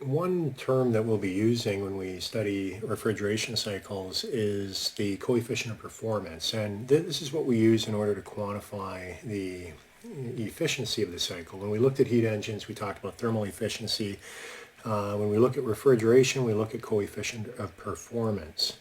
One term that we'll be using when we study refrigeration cycles is the coefficient of performance, and this is what we use in order to quantify the efficiency of the cycle. When we looked at heat engines, we talked about thermal efficiency. When we look at refrigeration, we look at coefficient of performance.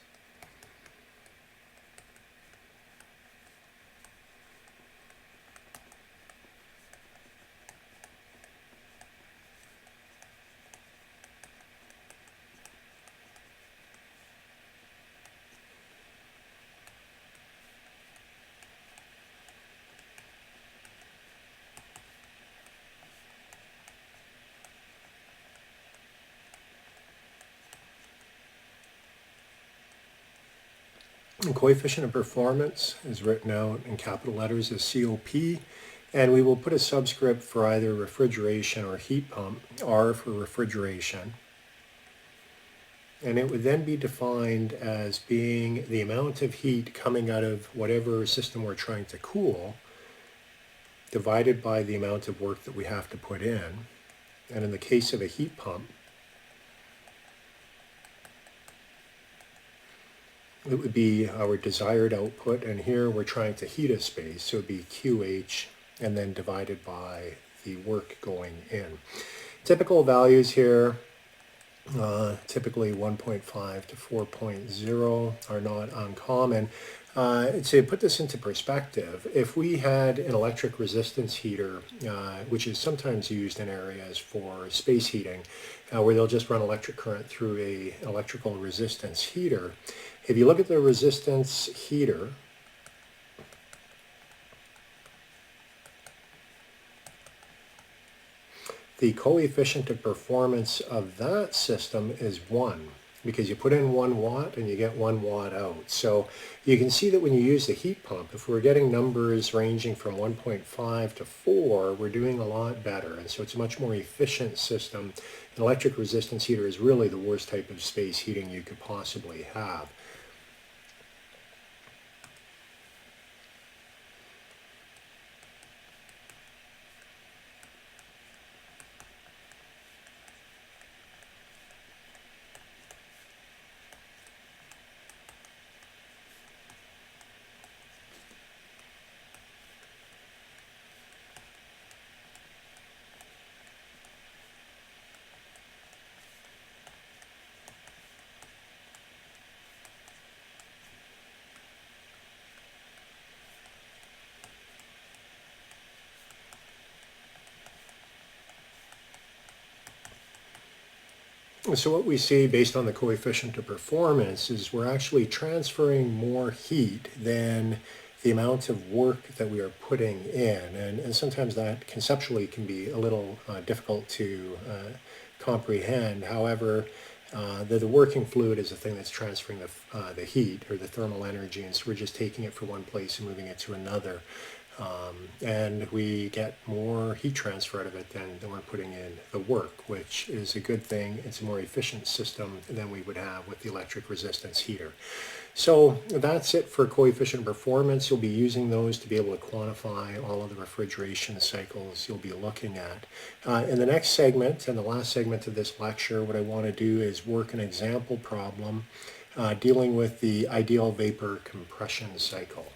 The coefficient of performance is written out in capital letters as COP, and we will put a subscript for either refrigeration or heat pump, R for refrigeration. And it would then be defined as being the amount of heat coming out of whatever system we're trying to cool, divided by the amount of work that we have to put in. And in the case of a heat pump, it would be our desired output, and here we're trying to heat a space, so it would be QH and then divided by the work going in. Typical values here, typically 1.5 to 4.0 are not uncommon. To put this into perspective, if we had an electric resistance heater, which is sometimes used in areas for space heating, where they'll just run electric current through an electrical resistance heater, if you look at the resistance heater, the coefficient of performance of that system is 1, because you put in 1 watt and you get 1 watt out. So you can see that when you use the heat pump, if we're getting numbers ranging from 1.5 to 4, we're doing a lot better. And so it's a much more efficient system. An electric resistance heater is really the worst type of space heating you could possibly have. So what we see based on the coefficient of performance is we're actually transferring more heat than the amount of work that we are putting in. And sometimes that conceptually can be a little difficult to comprehend. However, the working fluid is the thing that's transferring the heat or the thermal energy, and so we're just taking it from one place and moving it to another. And we get more heat transfer out of it than we're putting in the work, which is a good thing. It's a more efficient system than we would have with the electric resistance heater. So that's it for coefficient of performance. You'll be using those to be able to quantify all of the refrigeration cycles you'll be looking at. In the next segment and the last segment of this lecture, what I want to do is work an example problem dealing with the ideal vapor compression cycle.